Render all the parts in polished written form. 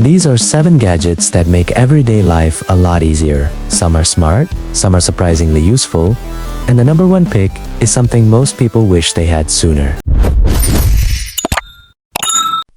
These are 7 gadgets that make everyday life a lot easier. Some are smart, some are surprisingly useful, and the number 1 pick is something most people wish they had sooner.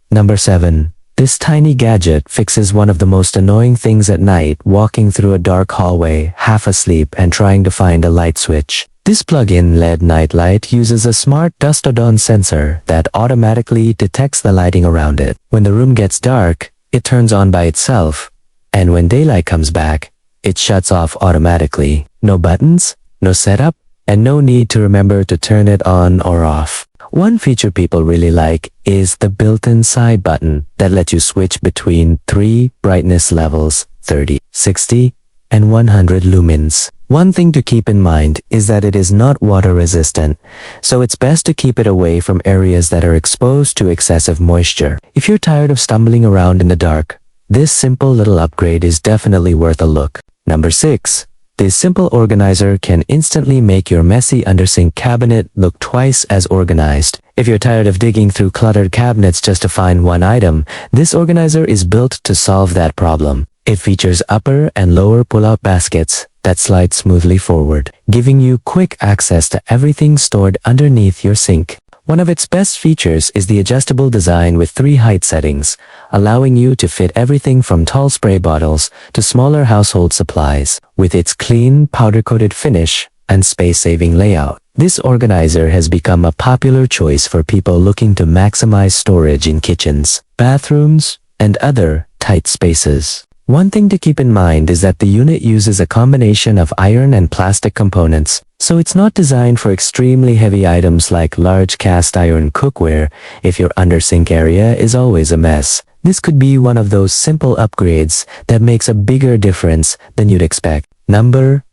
Number 7. This tiny gadget fixes one of the most annoying things at night, walking through a dark hallway, half asleep and trying to find a light switch. This plug-in LED night light uses a smart dusk to dawn sensor that automatically detects the lighting around it. When the room gets dark, it turns on by itself, and when daylight comes back, it shuts off automatically. No buttons, no setup, and no need to remember to turn it on or off. One feature people really like is the built-in side button that lets you switch between 3 brightness levels, 30, 60, and 100 lumens. One thing to keep in mind is that it is not water resistant, so it's best to keep it away from areas that are exposed to excessive moisture. If you're tired of stumbling around in the dark, this simple little upgrade is definitely worth a look. Number 6. This simple organizer can instantly make your messy undersink cabinet look twice as organized. If you're tired of digging through cluttered cabinets just to find one item, this organizer is built to solve that problem. It features upper and lower pull-out baskets that slide smoothly forward, giving you quick access to everything stored underneath your sink. One of its best features is the adjustable design with 3 height settings, allowing you to fit everything from tall spray bottles to smaller household supplies. With its clean, powder-coated finish and space-saving layout, this organizer has become a popular choice for people looking to maximize storage in kitchens, bathrooms, and other tight spaces. One thing to keep in mind is that the unit uses a combination of iron and plastic components, so it's not designed for extremely heavy items like large cast iron cookware if your undersink area is always a mess. This could be one of those simple upgrades that makes a bigger difference than you'd expect. Number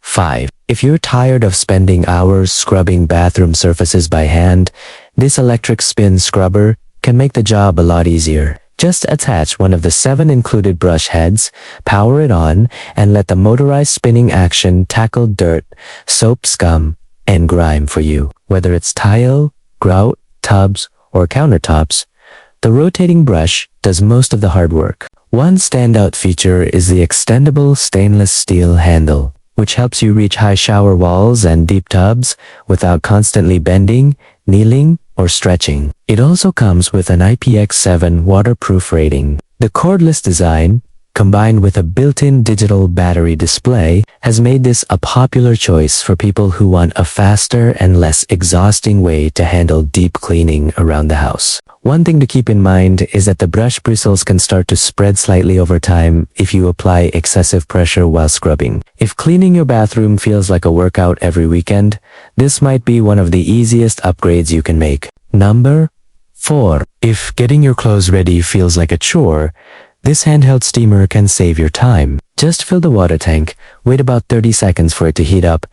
5. If you're tired of spending hours scrubbing bathroom surfaces by hand, this electric spin scrubber can make the job a lot easier. Just attach one of the 7 included brush heads, power it on, and let the motorized spinning action tackle dirt, soap scum, and grime for you. Whether it's tile, grout, tubs, or countertops, the rotating brush does most of the hard work. One standout feature is the extendable stainless steel handle, which helps you reach high shower walls and deep tubs without constantly bending, kneeling, or stretching. It also comes with an IPX7 waterproof rating. The cordless design, combined with a built-in digital battery display, has made this a popular choice for people who want a faster and less exhausting way to handle deep cleaning around the house. One thing to keep in mind is that the brush bristles can start to spread slightly over time if you apply excessive pressure while scrubbing. If cleaning your bathroom feels like a workout every weekend, this might be one of the easiest upgrades you can make. Number 4. If getting your clothes ready feels like a chore, this handheld steamer can save your time. Just fill the water tank, wait about 30 seconds for it to heat up,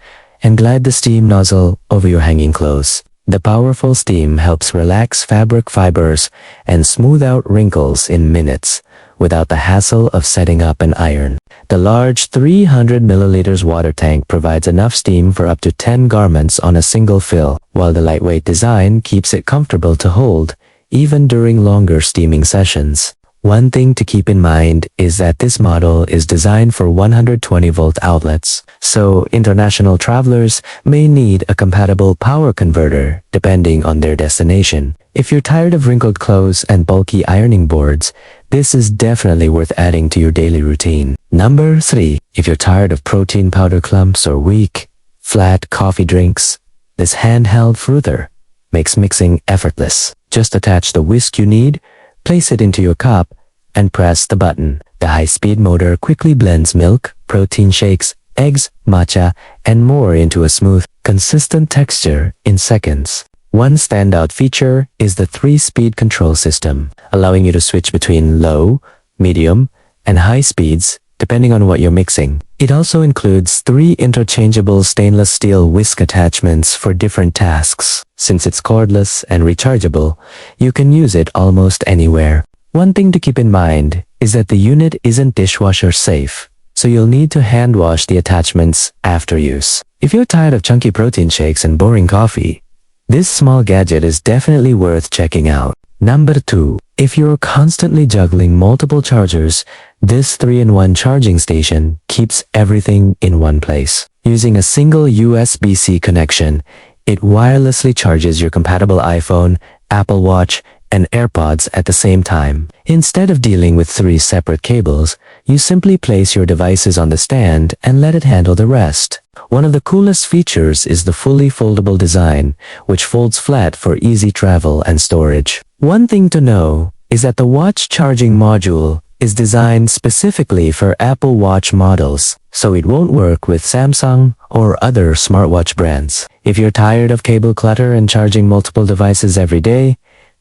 and glide the steam nozzle over your hanging clothes. The powerful steam helps relax fabric fibers and smooth out wrinkles in minutes without the hassle of setting up an iron. The large 300 milliliters water tank provides enough steam for up to 10 garments on a single fill, while the lightweight design keeps it comfortable to hold, even during longer steaming sessions. One thing to keep in mind is that this model is designed for 120-volt outlets, so international travelers may need a compatible power converter depending on their destination. If you're tired of wrinkled clothes and bulky ironing boards, this is definitely worth adding to your daily routine. Number 3. If you're tired of protein powder clumps or weak, flat coffee drinks, this handheld Frother makes mixing effortless. Just attach the whisk you need, place it into your cup, and press the button. The high-speed motor quickly blends milk, protein shakes, eggs, matcha, and more into a smooth, consistent texture in seconds. One standout feature is the 3-speed control system, allowing you to switch between low, medium, and high speeds depending on what you're mixing. It also includes 3 interchangeable stainless steel whisk attachments for different tasks. Since it's cordless and rechargeable, you can use it almost anywhere. One thing to keep in mind is that the unit isn't dishwasher safe, so you'll need to hand wash the attachments after use. If you're tired of chunky protein shakes and boring coffee, this small gadget is definitely worth checking out. Number 2. If you're constantly juggling multiple chargers, this 3-in-1 charging station keeps everything in one place. Using a single USB-C connection, it wirelessly charges your compatible iPhone, Apple Watch, and AirPods at the same time. Instead of dealing with 3 separate cables, you simply place your devices on the stand and let it handle the rest. One of the coolest features is the fully foldable design, which folds flat for easy travel and storage. One thing to know is that the watch charging module is designed specifically for Apple Watch models, so it won't work with Samsung or other smartwatch brands. If you're tired of cable clutter and charging multiple devices every day,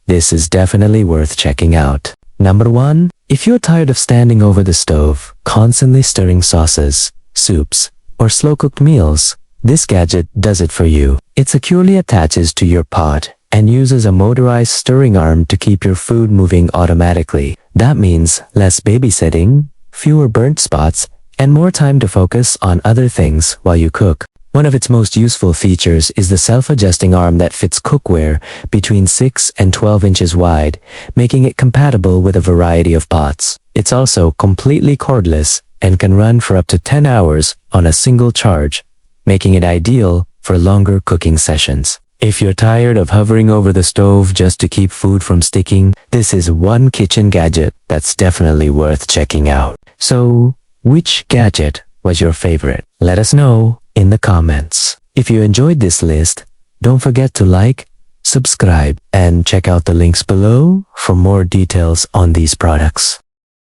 this is definitely worth checking out. Number 1. If you're tired of standing over the stove, constantly stirring sauces, soups, or slow-cooked meals, this gadget does it for you. It securely attaches to your pot and uses a motorized stirring arm to keep your food moving automatically. That means less babysitting, fewer burnt spots, and more time to focus on other things while you cook. One of its most useful features is the self-adjusting arm that fits cookware between 6 and 12 inches wide, making it compatible with a variety of pots. It's also completely cordless and can run for up to 10 hours on a single charge, making it ideal for longer cooking sessions. If you're tired of hovering over the stove just to keep food from sticking, this is one kitchen gadget that's definitely worth checking out. So, which gadget was your favorite? Let us know in the comments. If you enjoyed this list, don't forget to like, subscribe, and check out the links below for more details on these products.